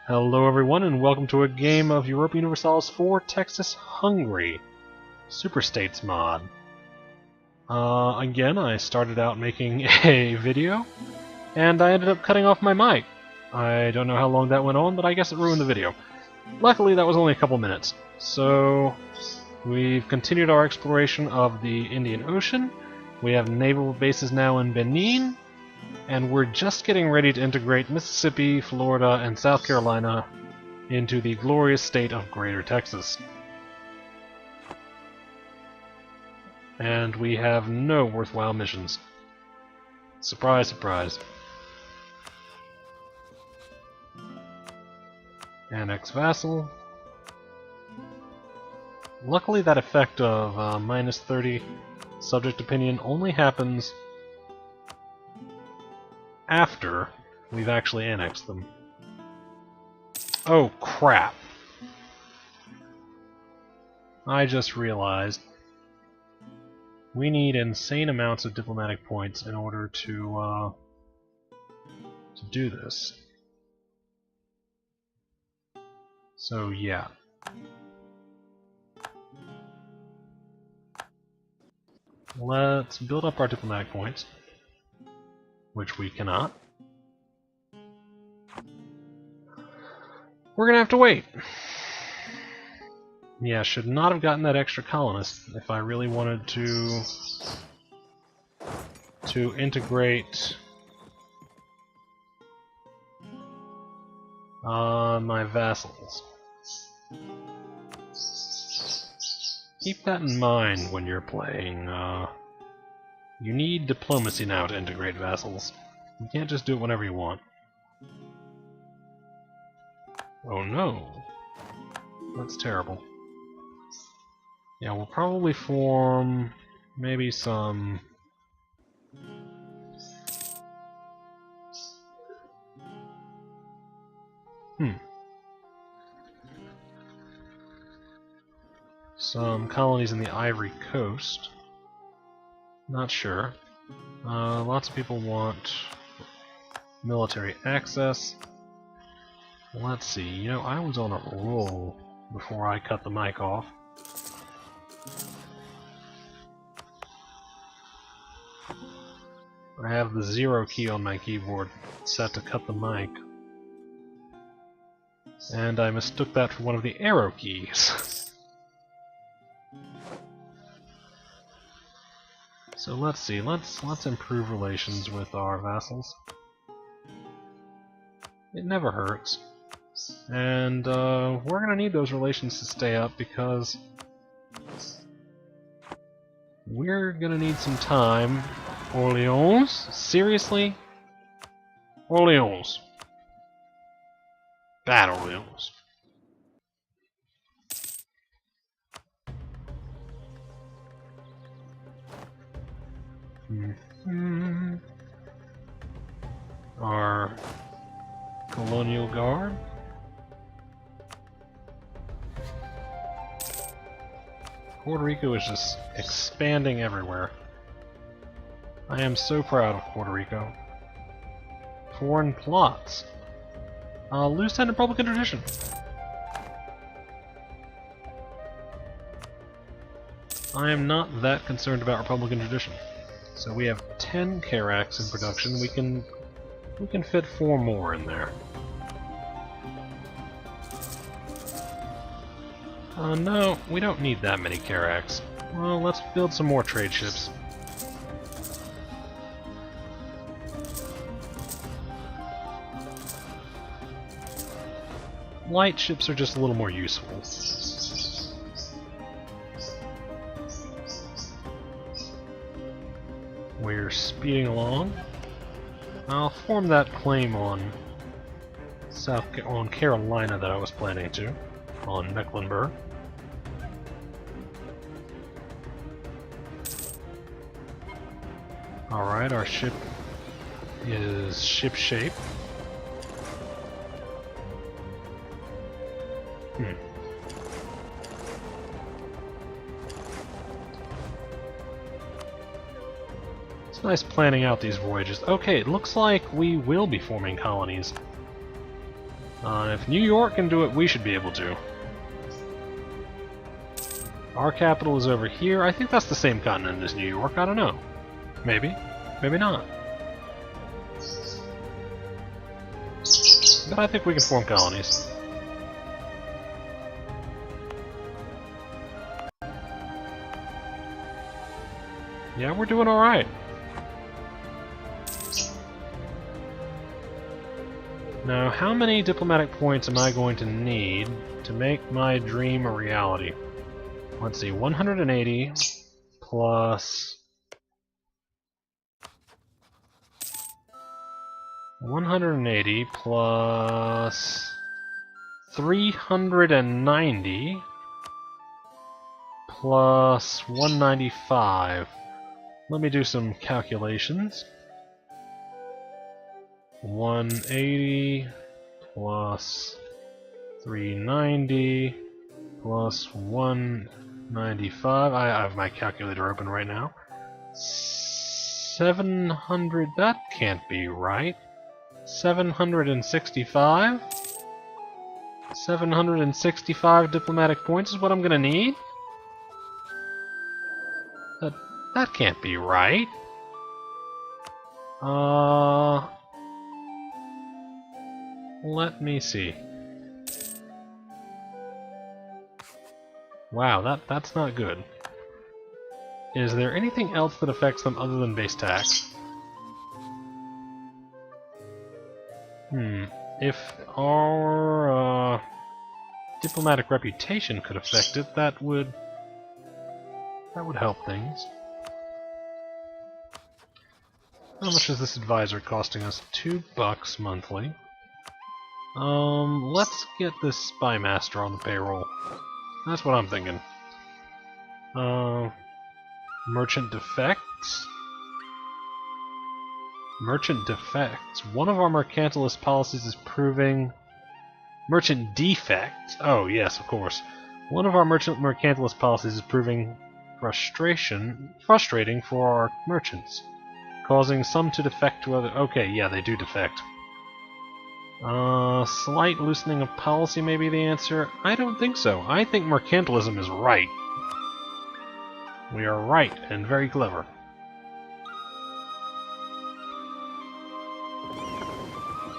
Hello everyone and welcome to a game of Europa Universalis 4 Texas Hungary Superstates mod. Again, I started out making a video and I ended up cutting off my mic. I don't know how long that went on, but I guess it ruined the video. Luckily that was only a couple minutes. So we've continued our exploration of the Indian Ocean. We have naval bases now in Benin. And we're just getting ready to integrate Mississippi, Florida, and South Carolina into the glorious state of Greater Texas. And we have no worthwhile missions. Surprise, surprise. Annex vassal. Luckily that effect of minus 30 subject opinion only happens after we've actually annexed them. Oh crap. I just realized we need insane amounts of diplomatic points in order to do this. So yeah. Let's build up our diplomatic points. Which we cannot. We're gonna have to wait. Yeah, should not have gotten that extra colonist if I really wanted to integrate my vassals. Keep that in mind when you're playing. You need diplomacy now to integrate vassals. You can't just do it whenever you want. Oh no. That's terrible. Yeah, we'll probably form maybe some... some colonies in the Ivory Coast. Not sure. Lots of people want military access. Let's see, you know, I was on a roll before I cut the mic off. I have the 0 key on my keyboard set to cut the mic. And I mistook that for one of the arrow keys. So let's see, let's improve relations with our vassals. It never hurts. And we're gonna need those relations to stay up because we're gonna need some time. Orleans? Seriously? Orleans. Bad Orleans. Our colonial guard. Puerto Rico is just expanding everywhere. I am so proud of Puerto Rico. Foreign plots. Loose end Republican tradition. I am not that concerned about Republican tradition. So we have 10 Carracks in production. We can fit 4 more in there. No, we don't need that many Carracks. Well, let's build some more trade ships. Light ships are just a little more useful. We're speeding along. I'll form that claim on Carolina that I was planning to, on Mecklenburg. Alright, our ship is ship-shape. It's nice planning out these voyages. Okay, it looks like we will be forming colonies. If New York can do it, we should be able to. Our capital is over here. I think that's the same continent as New York. I don't know. Maybe. Maybe not. But I think we can form colonies. Yeah, we're doing alright. Now, how many diplomatic points am I going to need to make my dream a reality? Let's see, 180 plus 180 plus 390 plus 195. Let me do some calculations. 180 plus 390 plus 195. I have my calculator open right now. 700. That can't be right. 765? 765 diplomatic points is what I'm gonna need? That can't be right. Let me see. Wow, that's not good. Is there anything else that affects them other than base tax? If our diplomatic reputation could affect it, that would help things. How much is this advisor costing us? $2 monthly. Let's get this spy master on the payroll. That's what I'm thinking. Merchant defects. Merchant defects. One of our mercantilist policies is proving... Merchant defects. Oh, yes, of course. One of our mercantilist policies is proving frustrating for our merchants, causing some to defect to other... Okay, yeah, they do defect. Slight loosening of policy may be the answer. I don't think so. I think mercantilism is right. We are right and very clever.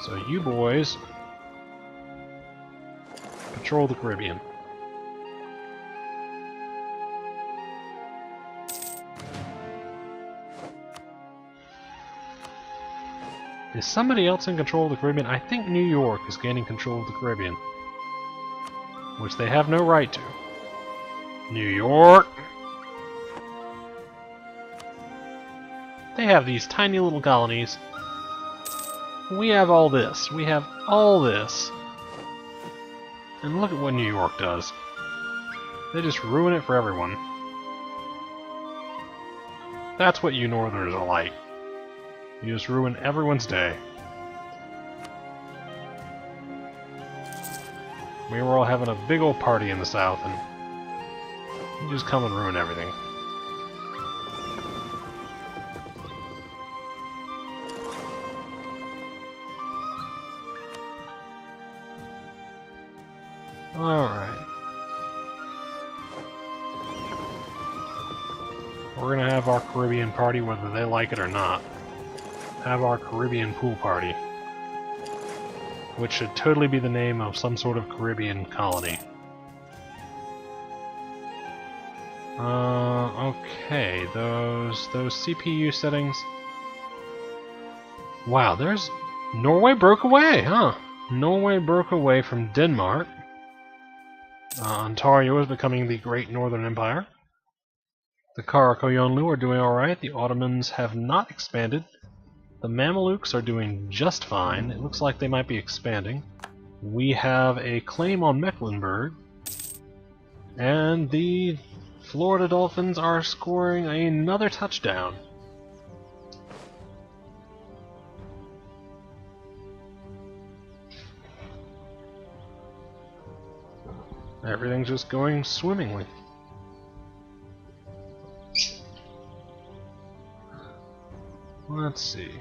So you boys patrol the Caribbean. Is somebody else in control of the Caribbean? I think New York is gaining control of the Caribbean, which they have no right to. New York! They have these tiny little colonies. We have all this. We have all this. And look at what New York does. They just ruin it for everyone. That's what you Northerners are like. You just ruin everyone's day. We were all having a big old party in the South, and you just come and ruin everything. Alright. We're gonna have our Caribbean party whether they like it or not. Have our Caribbean pool party. Which should totally be the name of some sort of Caribbean colony. Okay, those CPU settings. Wow, there's... Norway broke away, huh? Norway broke away from Denmark. Ontario is becoming the Great Northern Empire. The Karakoyunlu are doing alright. The Ottomans have not expanded. The Mamelukes are doing just fine. It looks like they might be expanding. We have a claim on Mecklenburg. And the Florida Dolphins are scoring another touchdown. Everything's just going swimmingly. Let's see.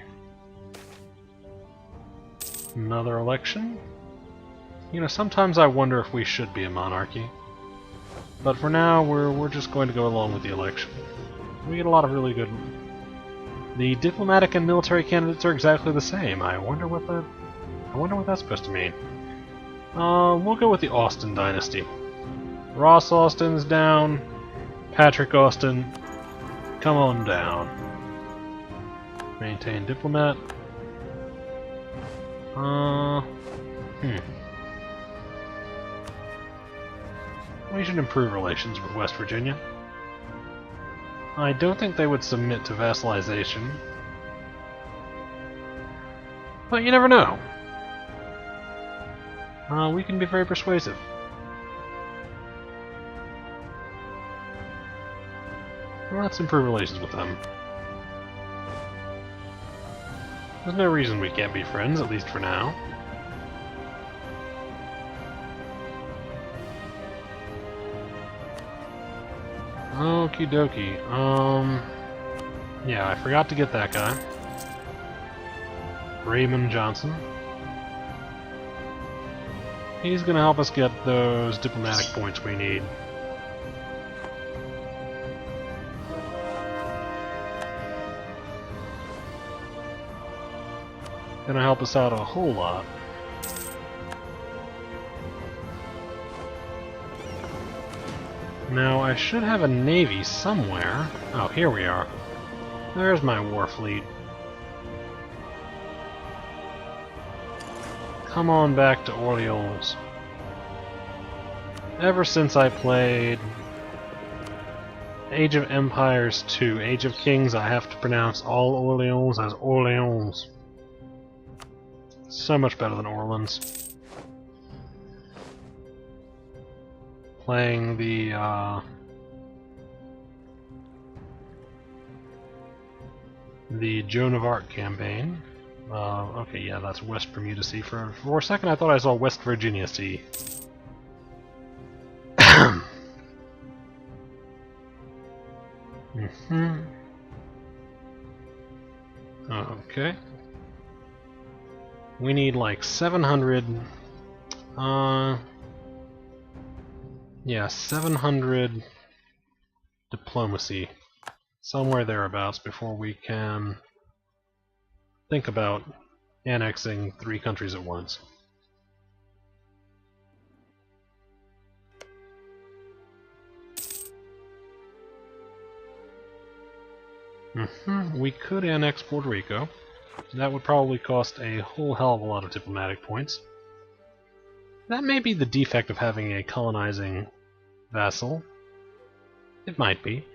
Another election. You know, sometimes I wonder if we should be a monarchy. But for now, we're just going to go along with the election. We get a lot of really good... The diplomatic and military candidates are exactly the same. I wonder what that's supposed to mean. We'll go with the Austin dynasty. Ross Austin's down. Patrick Austin, come on down. Maintain diplomat. We should improve relations with West Virginia. I don't think they would submit to vassalization. But you never know. We can be very persuasive. Well, let's improve relations with them. There's no reason we can't be friends, at least for now. Okie dokie. Yeah, I forgot to get that guy. Raymond Johnson. He's gonna help us get those diplomatic points we need. Gonna help us out a whole lot. Now, I should have a navy somewhere. Oh, here we are. There's my war fleet. Come on back to Orleans. Ever since I played Age of Empires 2, Age of Kings, I have to pronounce all Orleans as Orleans. So much better than Orleans. Playing the Joan of Arc campaign. Okay, yeah, that's West Bermuda Sea. For a second I thought I saw West Virginia Sea. Okay. We need like 700... yeah, 700 diplomacy. Somewhere thereabouts before we can think about annexing 3 countries at once. We could annex Puerto Rico. That would probably cost a whole hell of a lot of diplomatic points. That may be the defect of having a colonizing vassal. It might be.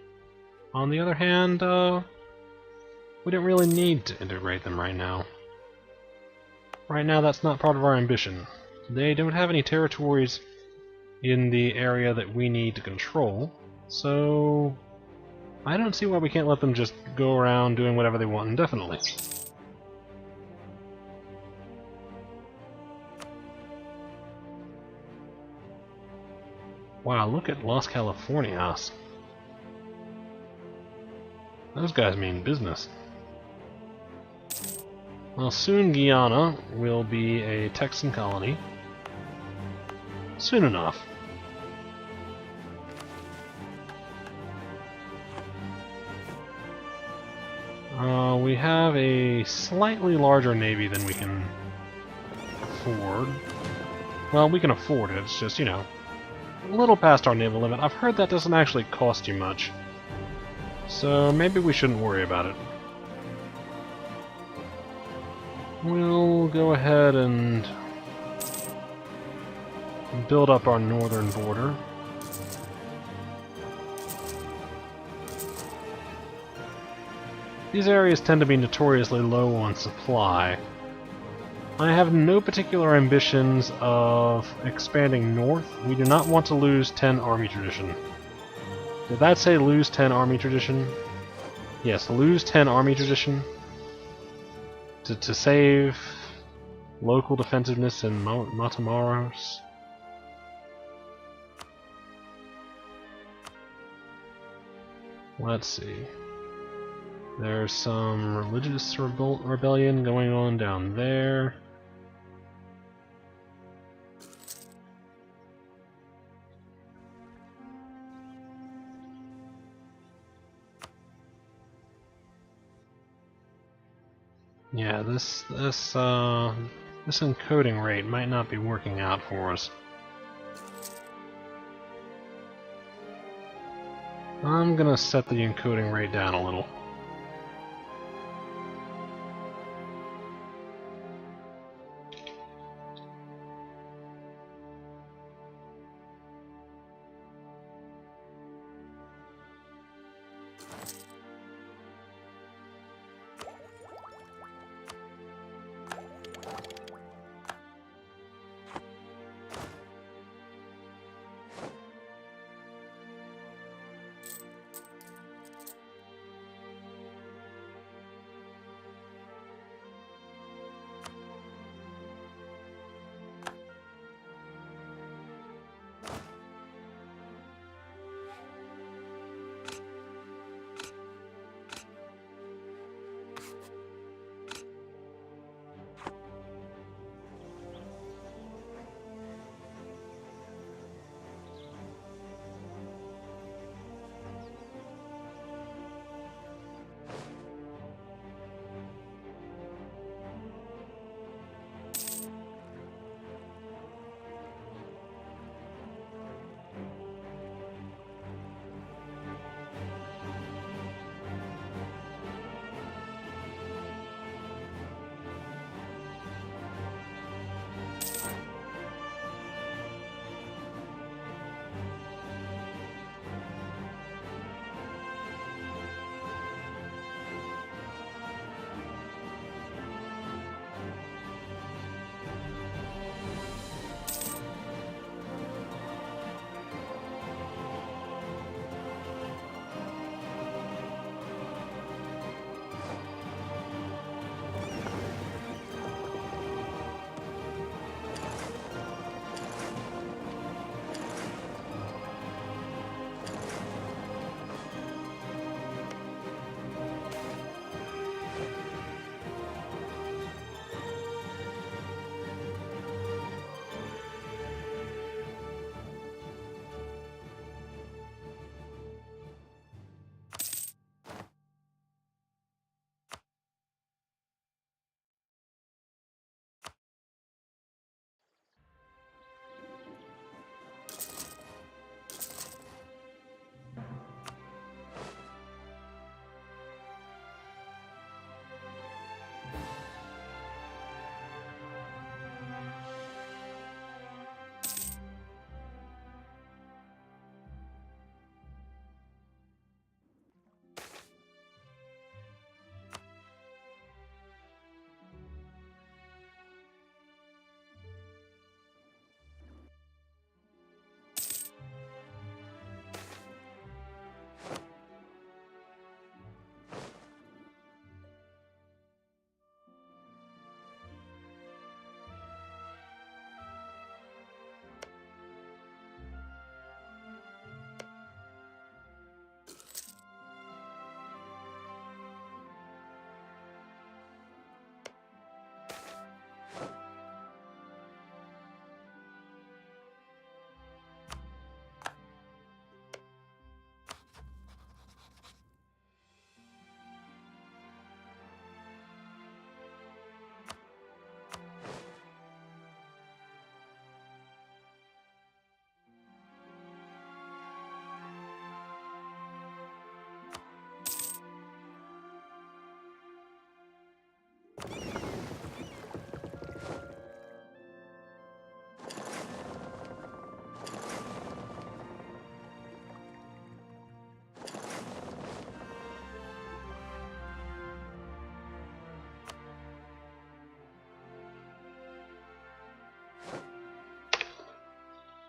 On the other hand, we don't really need to integrate them right now. Right now, that's not part of our ambition. They don't have any territories in the area that we need to control, so I don't see why we can't let them just go around doing whatever they want indefinitely. Wow, look at Las Californias. Those guys mean business. Well, soon Guyana will be a Texan colony. Soon enough. We have a slightly larger navy than we can afford. Well, we can afford it, it's just, you know, a little past our naval limit. I've heard that doesn't actually cost you much. So maybe we shouldn't worry about it. We'll go ahead and build up our northern border. These areas tend to be notoriously low on supply. I have no particular ambitions of expanding north. We do not want to lose 10 army tradition. Did that say lose 10 army tradition? Yes, lose 10 army tradition. To save local defensiveness in Matamoros. Let's see. There's some religious rebellion going on down there. Yeah, this encoding rate might not be working out for us. I'm gonna set the encoding rate down a little.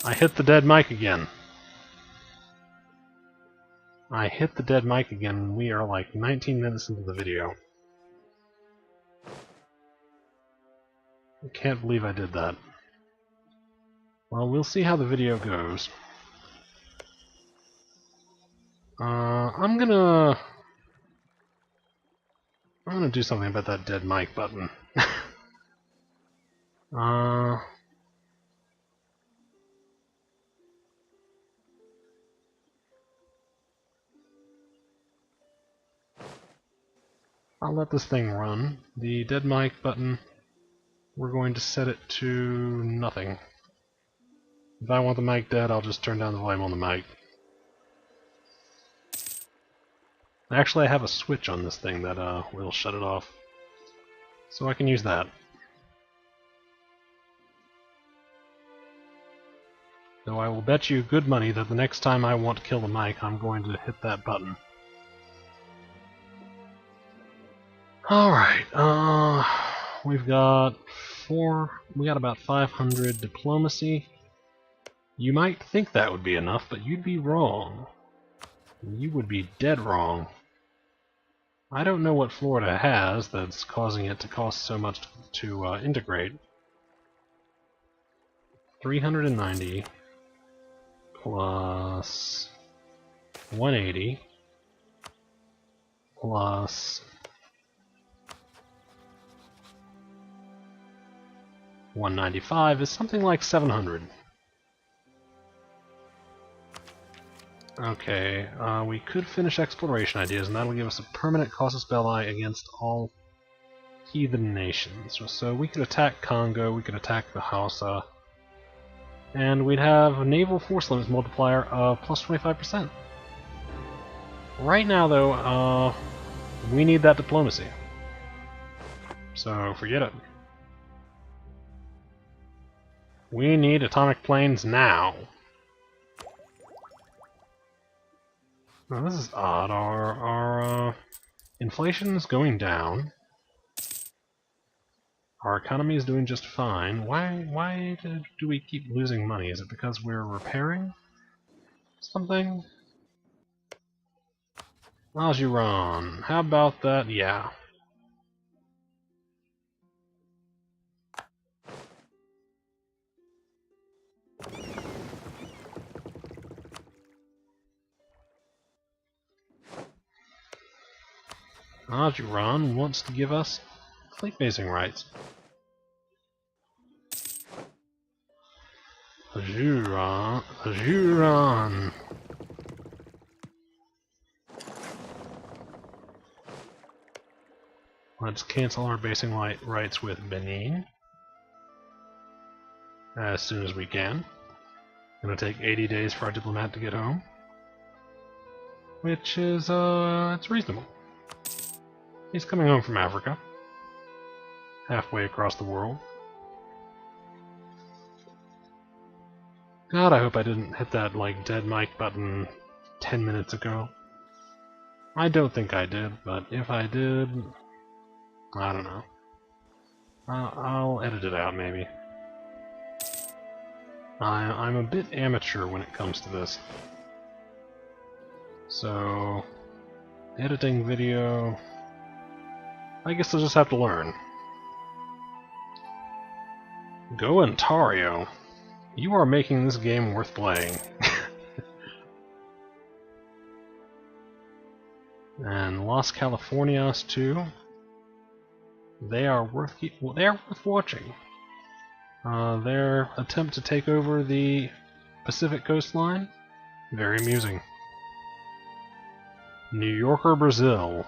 I hit the dead mic again. I hit the dead mic again, and we are like 19 minutes into the video. I can't believe I did that. Well, we'll see how the video goes. I'm gonna do something about that dead mic button. uh, I'll let this thing run. The dead mic button, we're going to set it to nothing. If I want the mic dead, I'll just turn down the volume on the mic. Actually, I have a switch on this thing that will shut it off, so I can use that. Though I will bet you good money that the next time I want to kill the mic, I'm going to hit that button. Alright, we've got about 500 diplomacy. You might think that would be enough, but you'd be wrong. You would be dead wrong. I don't know what Florida has that's causing it to cost so much to integrate. 390 plus 180 plus 195 is something like 700. Okay, we could finish exploration ideas, and that'll give us a permanent casus belli against all heathen nations. So we could attack Congo, we could attack the Hausa, and we'd have a naval force limits multiplier of plus 25%. Right now, though, we need that diplomacy. So forget it. We need atomic planes now. Now this is odd. Our inflation is going down. Our economy is doing just fine. Why do we keep losing money? Is it because we're repairing something? Ajuran. How about that? Yeah. Ajuran wants to give us fleet-basing rights. Ajuran. Let's cancel our basing rights with Benin as soon as we can. Gonna take 80 days for our diplomat to get home, which is it's reasonable. He's coming home from Africa, halfway across the world. God, I hope I didn't hit that like dead mic button 10 minutes ago. I don't think I did, but if I did, I don't know. I'll edit it out maybe. I'm a bit amateur when it comes to this. So, editing video, I guess I'll just have to learn. Go Ontario. You are making this game worth playing. And Las Californias too. They are worth watching. Their attempt to take over the Pacific coastline, very amusing. New Yorker, Brazil.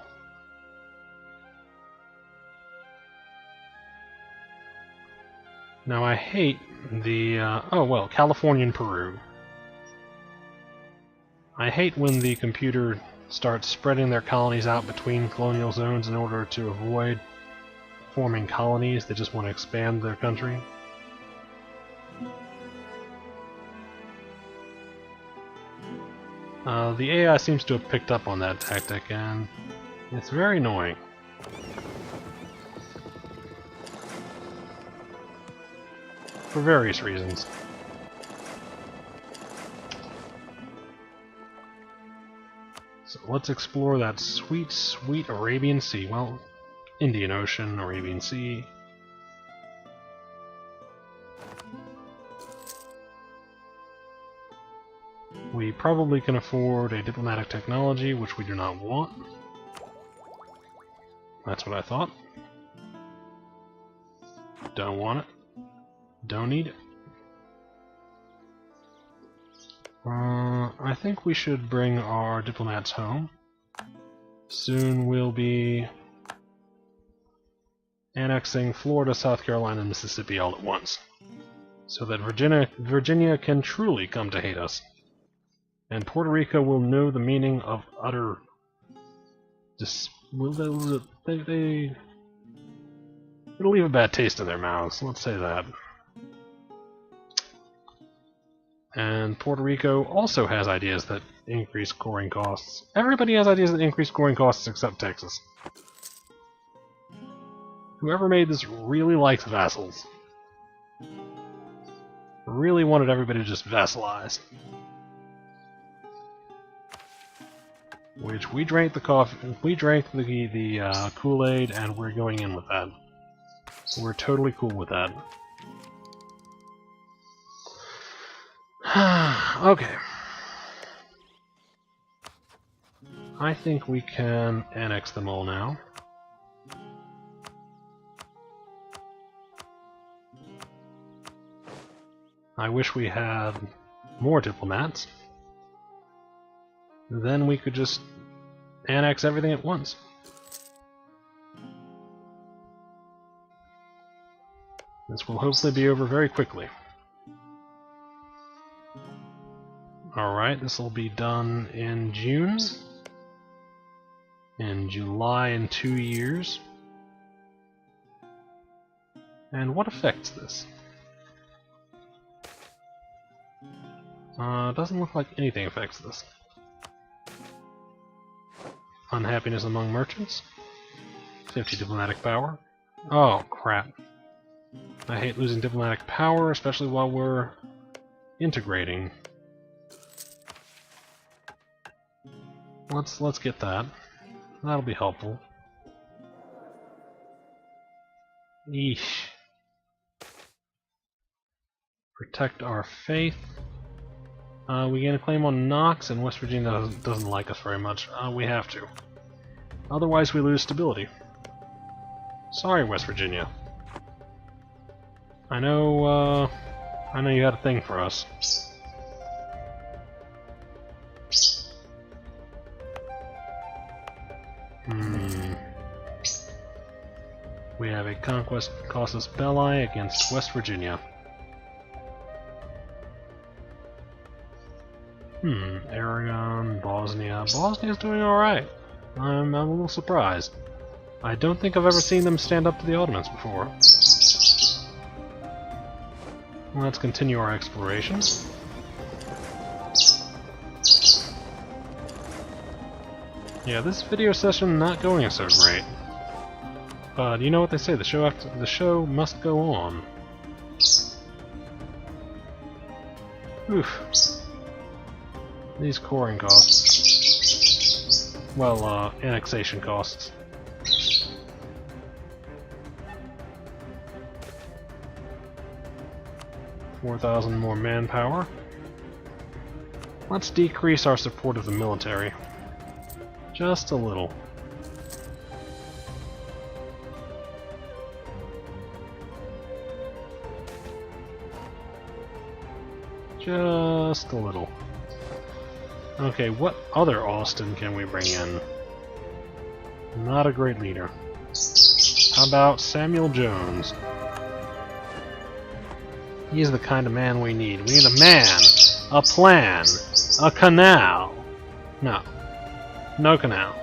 Now I hate the Californian, Peru. I hate when the computer starts spreading their colonies out between colonial zones in order to avoid forming colonies. They just want to expand their country. The AI seems to have picked up on that tactic, and it's very annoying. For various reasons. So let's explore that sweet, sweet Arabian Sea. Well, Indian Ocean, Arabian Sea. We probably can afford a diplomatic technology, which we do not want. That's what I thought. Don't want it. Don't need it. I think we should bring our diplomats home. Soon we'll be annexing Florida, South Carolina, and Mississippi all at once, so that Virginia can truly come to hate us. And Puerto Rico will know the meaning of utter... It'll leave a bad taste in their mouths, let's say that. And Puerto Rico also has ideas that increase coring costs. Everybody has ideas that increase coring costs except Texas. Whoever made this really likes vassals. Really wanted everybody to just vassalize. Which we drank the coffee, we drank the Kool-Aid, and we're going in with that. We're totally cool with that. Okay. I think we can annex them all now. I wish we had more diplomats. Then we could just annex everything at once. This will hopefully be over very quickly. Alright, this will be done in June. In July in 2 years. And what affects this? Doesn't look like anything affects this. Unhappiness among merchants. 50 diplomatic power. Oh, crap. I hate losing diplomatic power, especially while we're integrating. Let's get that. That'll be helpful. Eesh. Protect our faith. We gain a claim on Knox, and West Virginia doesn't like us very much. We have to. Otherwise we lose stability. Sorry, West Virginia. I know you had a thing for us. We have a conquest casus belli against West Virginia. Aragon, Bosnia. Bosnia's doing alright. I'm a little surprised. I don't think I've ever seen them stand up to the Ottomans before. Let's continue our explorations. Yeah, this video session not going so great. But you know what they say, the show must go on. Oof. These coring costs. Well, annexation costs. $4,000 more manpower. Let's decrease our support of the military. Just a little. Just a little. Okay, what other Austin can we bring in? Not a great leader. How about Samuel Jones? He's the kind of man we need. We need a man, a plan, a canal. No. No canal.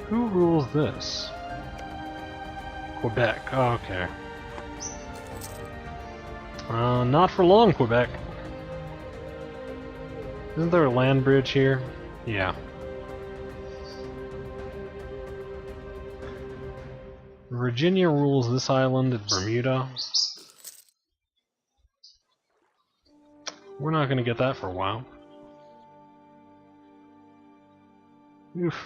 Who rules this? Quebec. Oh, okay. Not for long, Quebec. Isn't there a land bridge here? Yeah. Virginia rules this island at Bermuda. We're not going to get that for a while. Oof.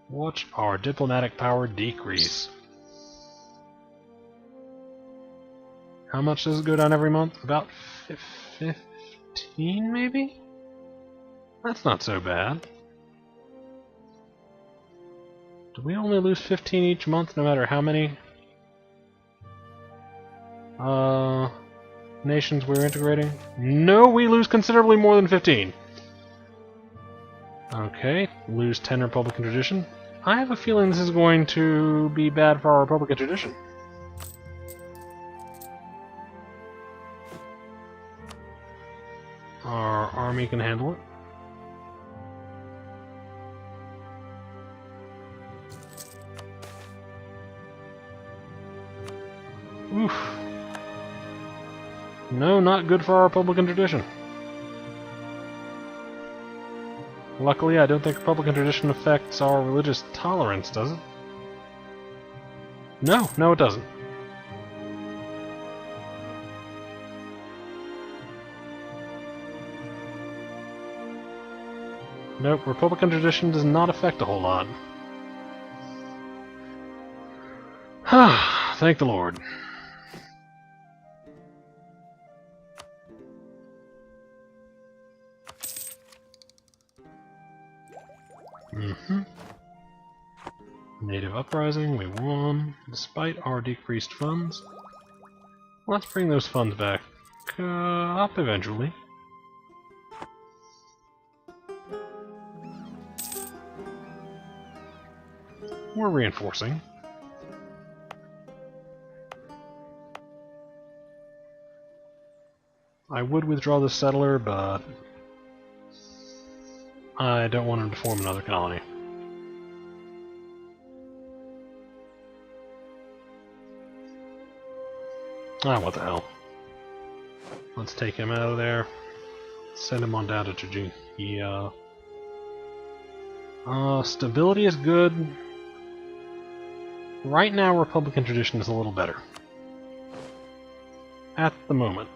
Watch our diplomatic power decrease. How much does it go down every month? About 15, maybe? That's not so bad. Do we only lose 15 each month, no matter how many nations we're integrating? No, we lose considerably more than 15. Okay, lose 10 Republican tradition. I have a feeling this is going to be bad for our Republican tradition. Our army can handle it. Oof. No, not good for our Republican tradition. Luckily, I don't think Republican tradition affects our religious tolerance, does it? No, no it doesn't. Nope, Republican tradition does not affect a whole lot. Thank the Lord. Native uprising, we won, despite our decreased funds. Let's bring those funds back up eventually. We're reinforcing. I would withdraw this settler, but I don't want him to form another colony. Ah, what the hell. Let's take him out of there. Send him on down to Virginia. Stability is good. Right now, Republican tradition is a little better. At the moment.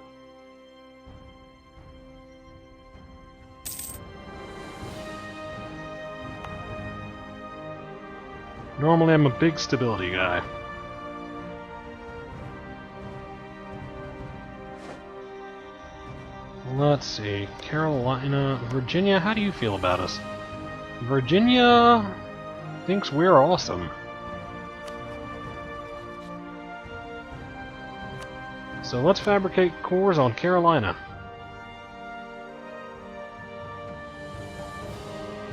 Normally, I'm a big stability guy. Let's see. Carolina, Virginia, how do you feel about us? Virginia thinks we're awesome. So let's fabricate cores on Carolina.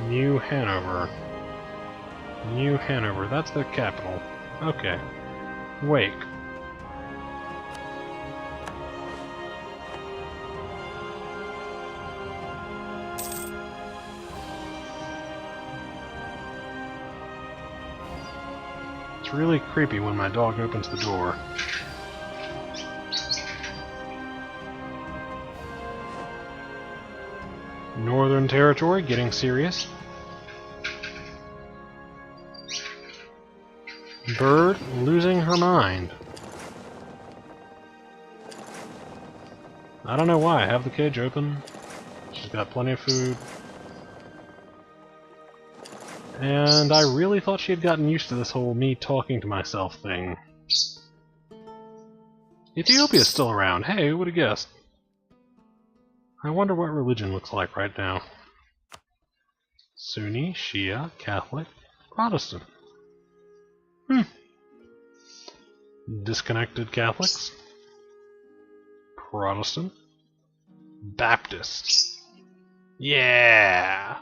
New Hanover. New Hanover, that's the capital. Okay. Wake. It's really creepy when my dog opens the door. Northern Territory getting serious. Bird losing her mind. I don't know why. I have the cage open. She's got plenty of food. And I really thought she had gotten used to this whole me talking to myself thing. Ethiopia's still around. Hey, who would have guessed? I wonder what religion looks like right now. Sunni, Shia, Catholic, Protestant. Disconnected Catholics. Protestant. Baptist. Yeah!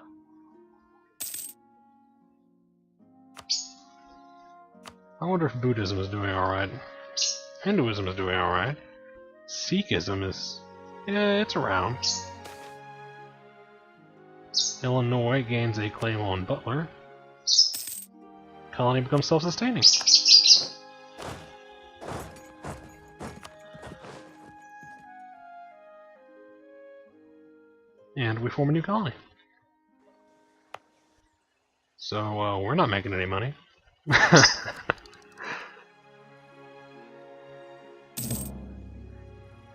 I wonder if Buddhism is doing alright. Hinduism is doing alright. Sikhism is... yeah, it's around. Illinois gains a claim on Butler. Colony becomes self-sustaining. And we form a new colony. So, we're not making any money.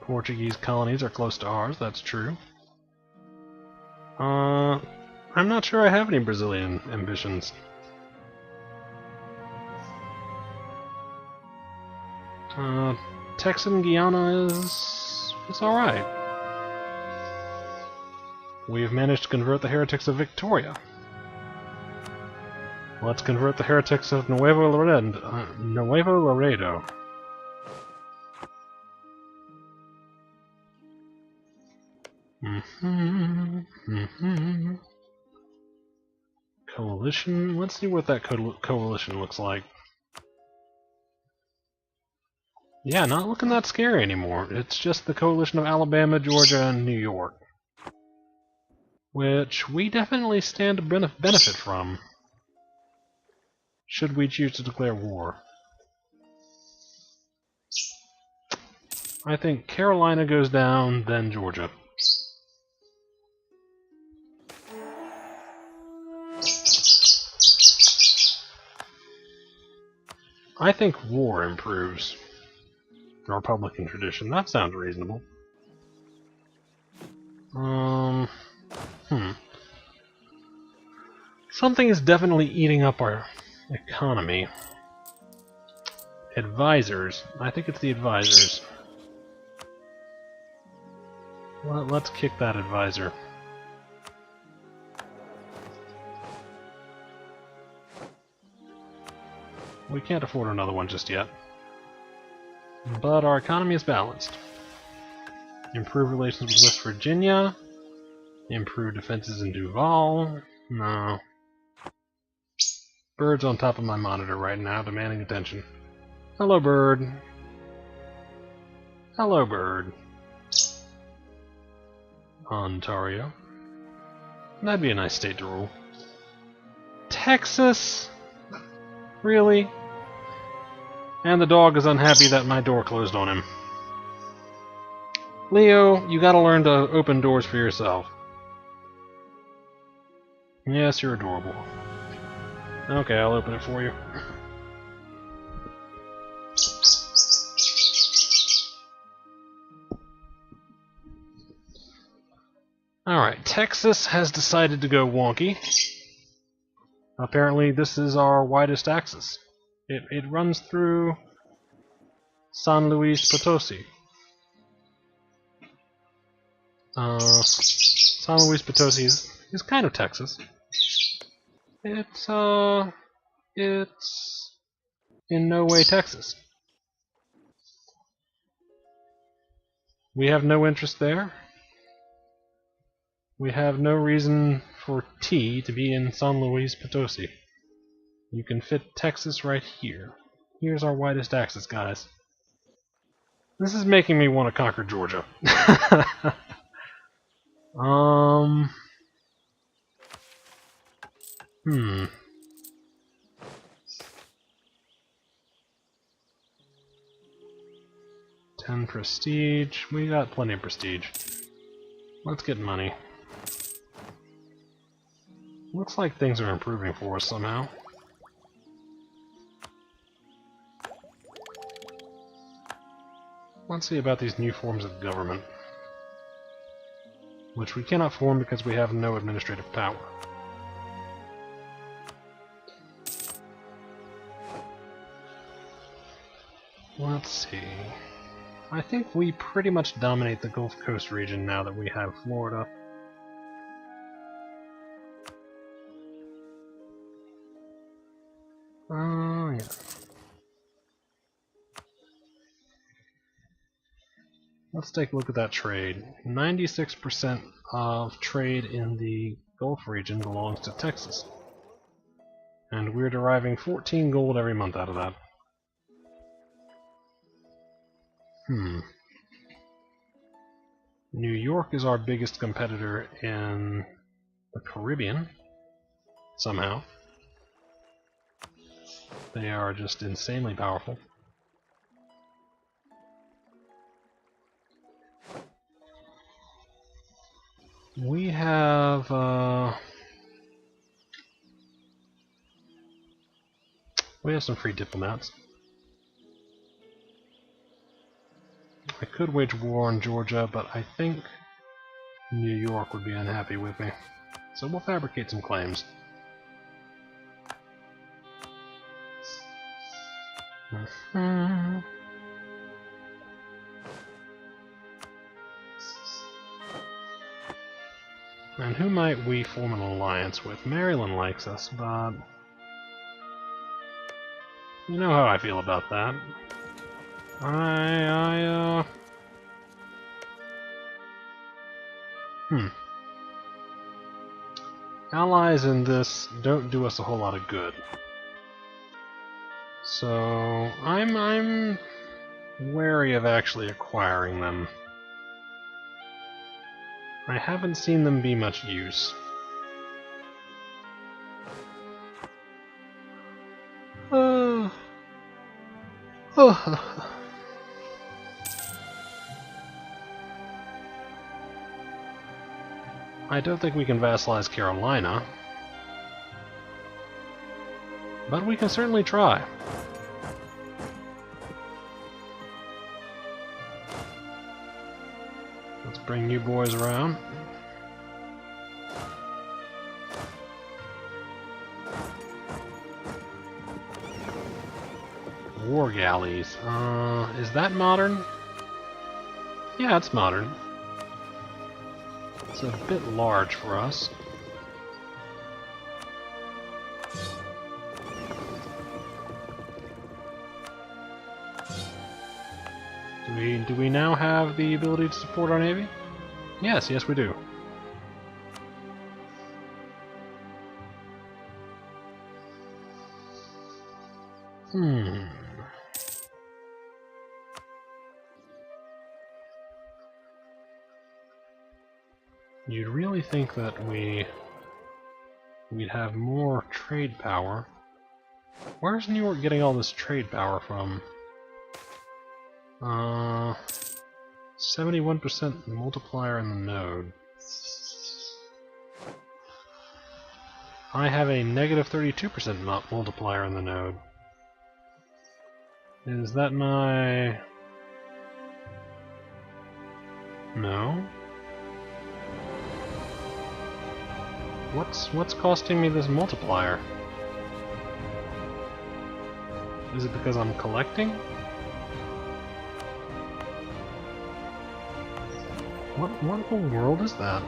Portuguese colonies are close to ours, that's true. I'm not sure I have any Brazilian ambitions. Texan Guiana is alright. We've managed to convert the heretics of Victoria. Let's convert the heretics of Nuevo Laredo. Coalition? Let's see what that coalition looks like. Yeah, not looking that scary anymore. It's just the coalition of Alabama, Georgia, and New York. Which we definitely stand to benefit from, should we choose to declare war. I think Carolina goes down, then Georgia. I think war improves the Republican tradition. That sounds reasonable. Something is definitely eating up our economy. Advisors. I think it's the advisors. Well, let's kick that advisor. We can't afford another one just yet. But our economy is balanced. Improved relations with West Virginia. Improved defenses in Duval. No. Bird's on top of my monitor right now, demanding attention. Hello, bird. Hello, bird. Ontario. That'd be a nice state to rule. Texas? Really? And the dog is unhappy that my door closed on him. Leo, you gotta learn to open doors for yourself. Yes, you're adorable. Okay, I'll open it for you. Alright, Texas has decided to go wonky. Apparently this is our widest axis. It runs through San Luis Potosi. San Luis Potosi is kind of Texas. It's in no way Texas. We have no interest there. We have no reason for T to be in San Luis Potosi. You can fit Texas right here. Here's our widest axis, guys. This is making me want to conquer Georgia. 10 prestige. We got plenty of prestige. Let's get money. Looks like things are improving for us somehow. Let's see about these new forms of government, which we cannot form because we have no administrative power. Let's see. I think we pretty much dominate the Gulf Coast region now that we have Florida. Oh, yeah. Let's take a look at that trade. 96% of trade in the Gulf region belongs to Texas. And we're deriving 14 gold every month out of that. New York is our biggest competitor in the Caribbean, somehow. They are just insanely powerful. We have some free diplomats. I could wage war on Georgia, but I think New York would be unhappy with me. So we'll fabricate some claims. And who might we form an alliance with? Maryland likes us, but you know how I feel about that. allies in this don't do us a whole lot of good. So I'm wary of actually acquiring them. I haven't seen them be much use. I don't think we can vassalize Carolina, but we can certainly try. Let's bring you boys around. War galleys. Is that modern? Yeah, it's modern. It's a bit large for us. Do we now have the ability to support our navy? Yes, yes we do. You'd really think that we'd have more trade power. Where's New York getting all this trade power from? 71% multiplier in the node. I have a negative 32% multiplier in the node. Is that my... No? What's costing me this multiplier? Is it because I'm collecting? What in the world is that?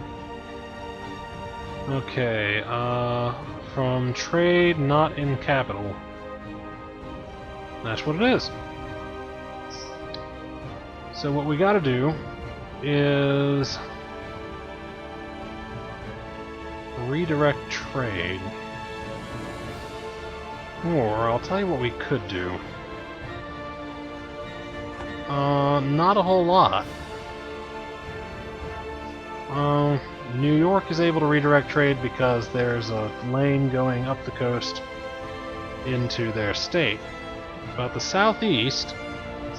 Okay, from trade not in capital. That's what it is. So what we gotta do is redirect trade. Or, I'll tell you what we could do. Not a whole lot. New York is able to redirect trade because there's a lane going up the coast into their state. But the southeast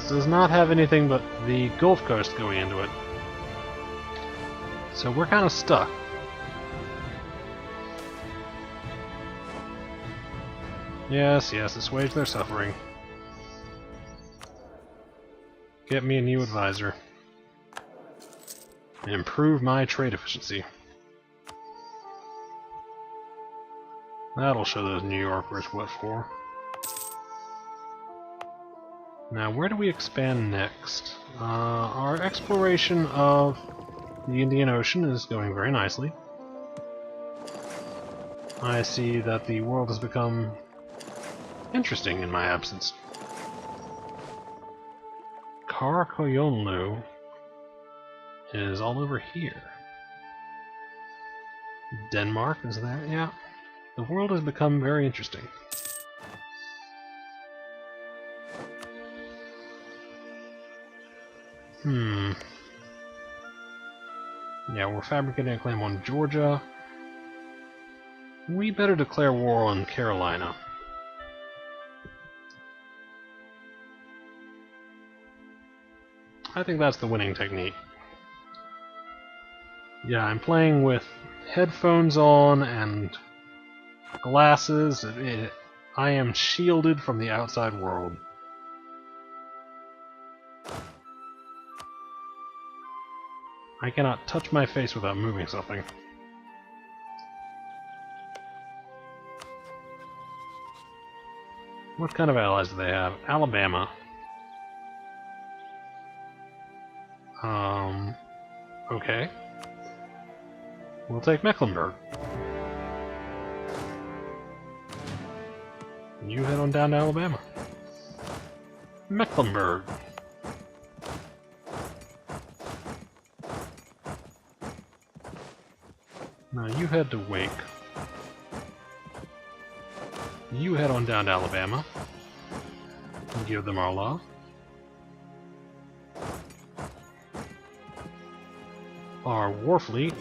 does not have anything but the Gulf Coast going into it. So we're kind of stuck. Yes, yes, assuage their suffering. Get me a new advisor. Improve my trade efficiency. That'll show those New Yorkers what for. Now, where do we expand next? Our exploration of the Indian Ocean is going very nicely. I see that the world has become interesting in my absence. Carolinian is all over here. Denmark is there, yeah. The world has become very interesting. Yeah, we're fabricating a claim on Georgia. We better declare war on Carolina. I think that's the winning technique. Yeah, I'm playing with headphones on and glasses. I am shielded from the outside world. I cannot touch my face without moving something. What kind of allies do they have? Alabama. Okay. We'll take Mecklenburg. You head on down to Alabama. Mecklenburg. Now you head to Wake. You head on down to Alabama and give them our love. Our war fleet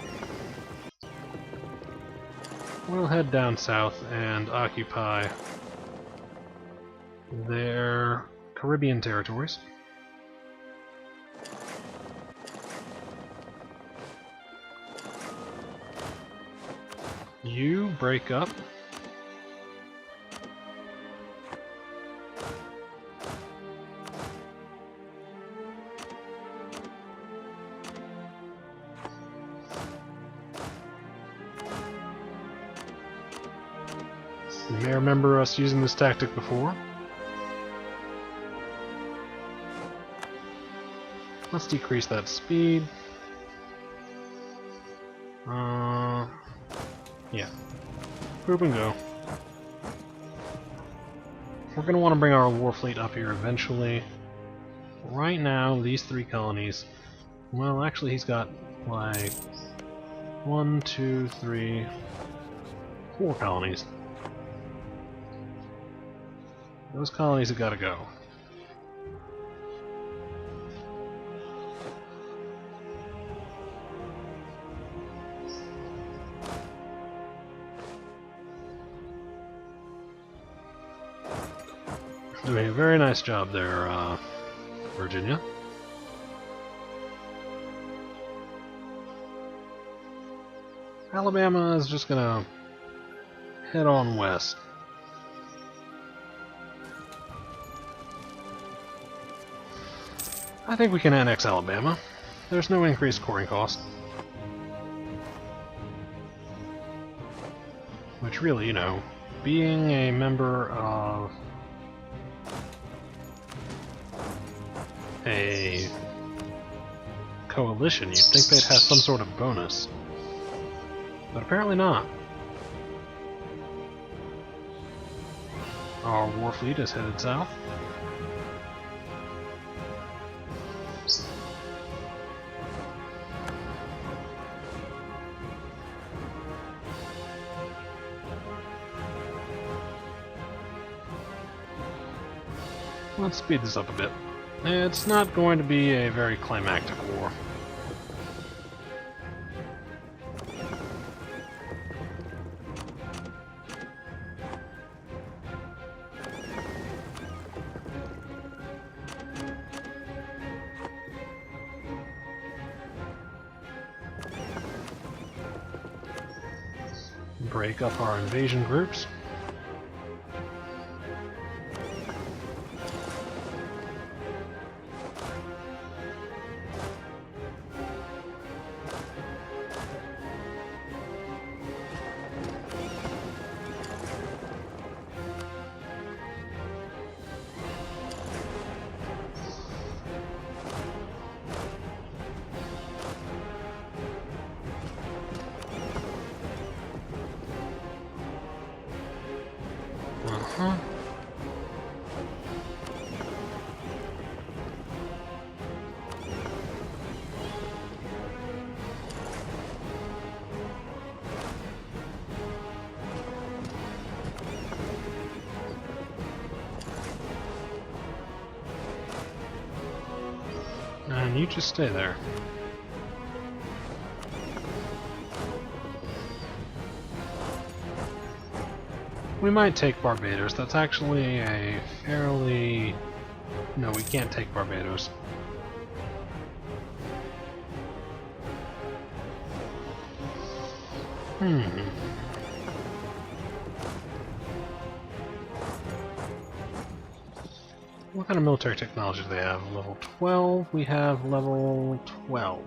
will head down south and occupy their Caribbean territories. You break up. You may remember us using this tactic before. Let's decrease that speed. Yeah. Group and go. We're going to want to bring our war fleet up here eventually. Right now, these 3 colonies... Well, actually he's got, like... 1, 2, 3... 4 colonies. Those colonies have got to go. Doing a very nice job there, Virginia. Alabama is just gonna head on west. I think we can annex Alabama. There's no increased coring cost. Which really, you know, being a member of a coalition, you'd think they'd have some sort of bonus. But apparently not. Our war fleet is headed south. Let's speed this up a bit. It's not going to be a very climactic war. Break up our invasion groups. And you just stay there. We might take Barbados. That's actually a fairly... No, we can't take Barbados. What kind of military technology do they have? Level 12? We have level 12.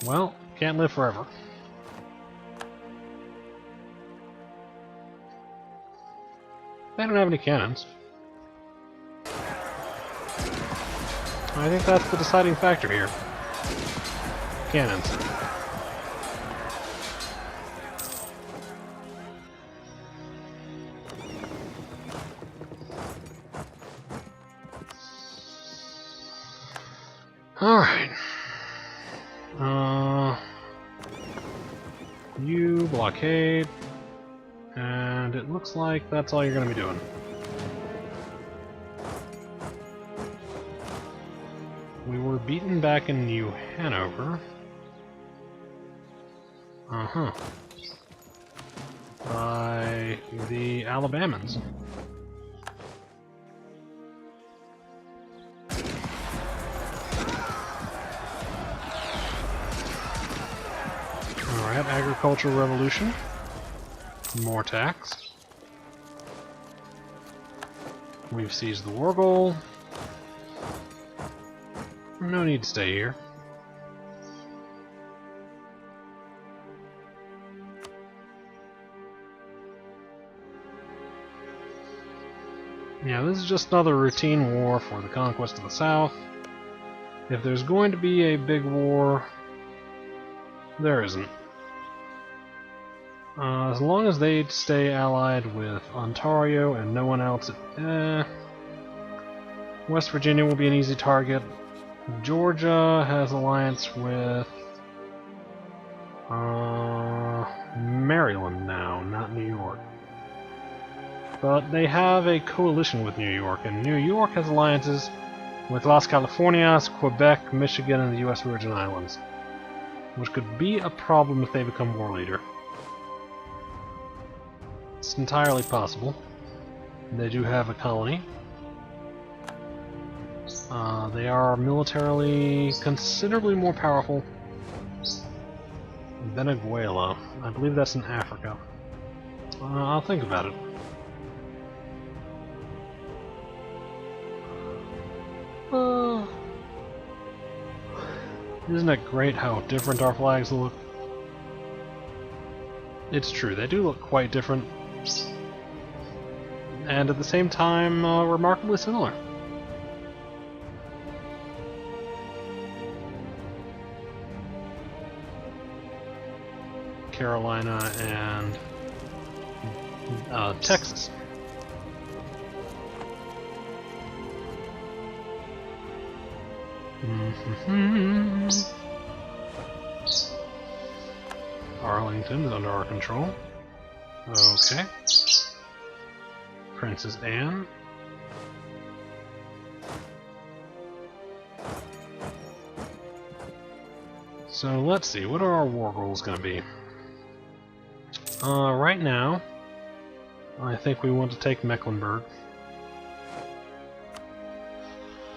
Well, can't live forever. They don't have any cannons. I think that's the deciding factor here. Cannons. Alright. blockade, and it looks like that's all you're going to be doing. We were beaten back in New Hanover. By the Alabamans. Alright, agricultural revolution. More tax. We've seized the war goal. No need to stay here. Yeah, this is just another routine war for the conquest of the South. If there's going to be a big war, there isn't. As long as they stay allied with Ontario and no one else, West Virginia will be an easy target. Georgia has alliance with Maryland now, not New York. But they have a coalition with New York, and New York has alliances with Las Californias, Quebec, Michigan, and the U.S. Virgin Islands, which could be a problem if they become war leader. It's entirely possible. They do have a colony. They are militarily considerably more powerful than Venezuela. I believe that's in Africa. I'll think about it. Isn't it great how different our flags look? It's true, they do look quite different. And at the same time, remarkably similar. Carolina and Texas. Arlington is under our control. Okay. Princess Anne. So let's see, what are our war goals going to be? Right now, I think we want to take Mecklenburg.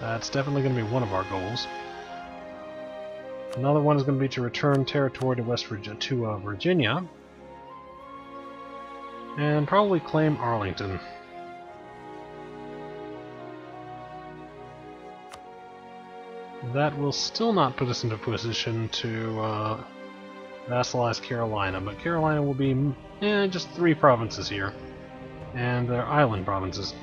That's definitely going to be one of our goals. Another one is going to be to return territory to Virginia, and probably claim Arlington. That will still not put us into a position to vassalize Carolina, but Carolina will be just 3 provinces here, and they're island provinces.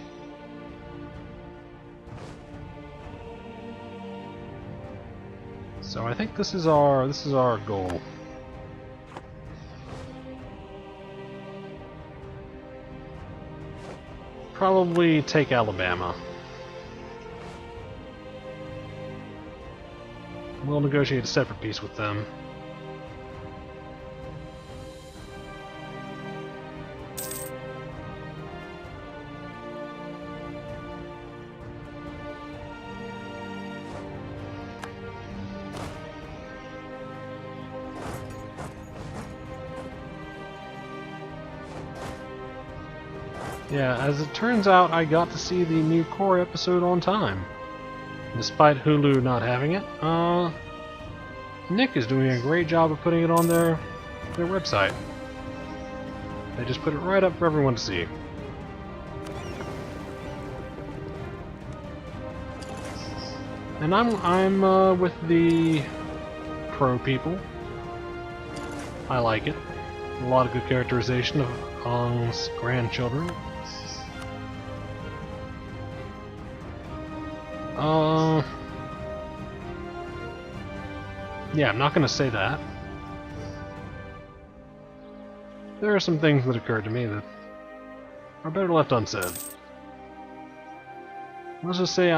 So I think this is our goal. Probably take Alabama. We'll negotiate a separate peace with them. Yeah, as it turns out, I got to see the new core episode on time. Despite Hulu not having it, Nick is doing a great job of putting it on their website. They just put it right up for everyone to see. And I'm with the pro people. I like it. A lot of good characterization of Hong's grandchildren. Yeah, I'm not going to say that. There are some things that occurred to me that are better left unsaid. Let's just say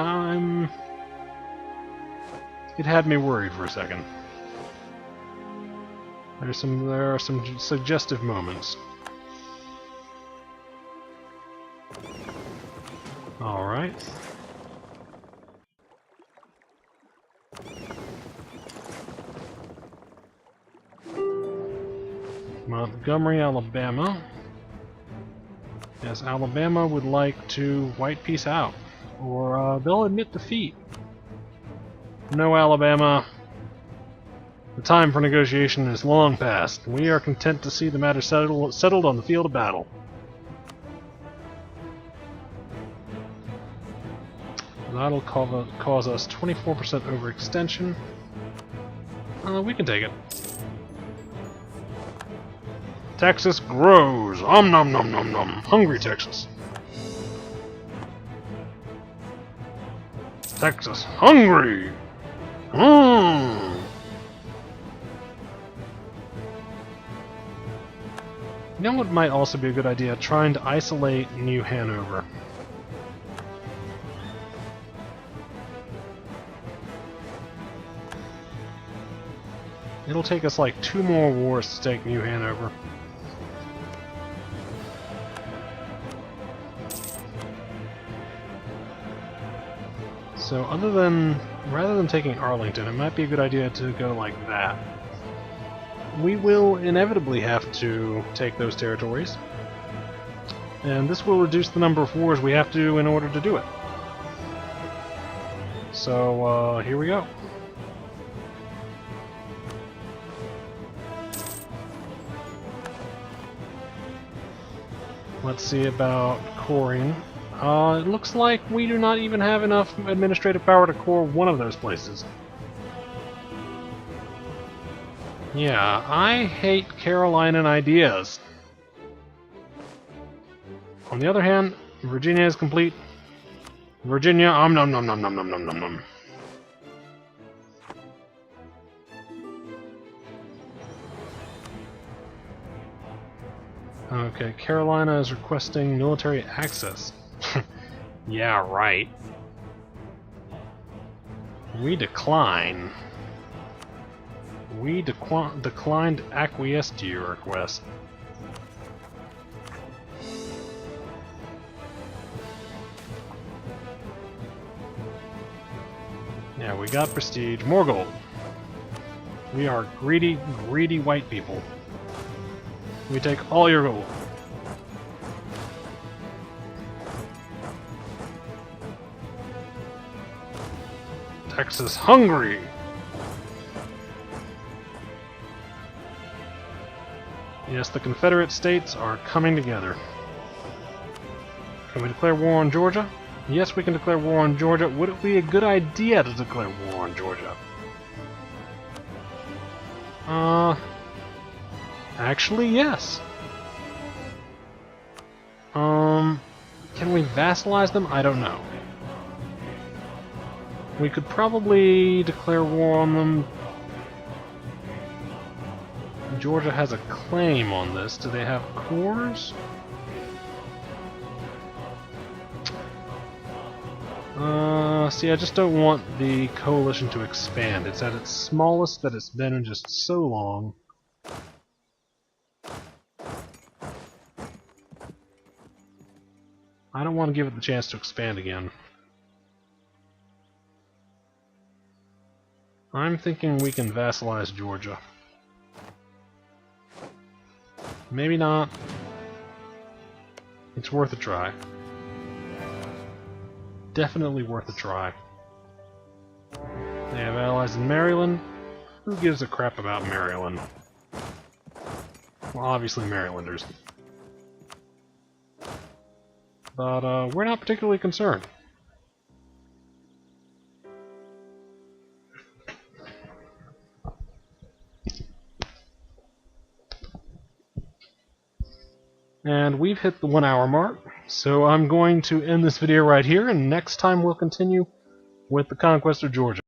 it had me worried for a second. There are some suggestive moments. Alright. Montgomery, Alabama. Yes, Alabama would like to white peace out, or they'll admit defeat. No, Alabama. The time for negotiation is long past. We are content to see the matter settled on the field of battle. That'll cause us 24% overextension. We can take it. Texas grows. Nom nom nom nom. Hungry Texas. Texas hungry. Mmm. You know what might also be a good idea? Trying to isolate New Hanover. It'll take us like 2 more wars to take New Hanover. So rather than taking Arlington, it might be a good idea to go like that. We will inevitably have to take those territories, and this will reduce the number of wars we have to do in order to do it. So, here we go. Let's see about coring. It looks like we do not even have enough administrative power to core one of those places. Yeah, I hate Carolinian ideas. On the other hand, Virginia is complete. Virginia, nom nom nom nom nom nom nom nom. Okay, Carolina is requesting military access. Yeah, right. We decline. We declined to acquiesce to your request. Yeah, we got prestige. More gold. We are greedy, greedy white people. We take all your gold. Texas hungry! Yes, the Confederate States are coming together. Can we declare war on Georgia? Yes, we can declare war on Georgia. Would it be a good idea to declare war on Georgia? Actually, yes. Can we vassalize them? I don't know. We could probably declare war on them. Georgia has a claim on this. Do they have cores? See, I just don't want the coalition to expand. It's at its smallest that it's been in just so long. I don't want to give it the chance to expand again. I'm thinking we can vassalize Georgia. Maybe not. It's worth a try. Definitely worth a try. They have allies in Maryland. Who gives a crap about Maryland? Well, obviously Marylanders. But we're not particularly concerned. And we've hit the 1 hour mark, so I'm going to end this video right here, and next time we'll continue with the conquest of Georgia.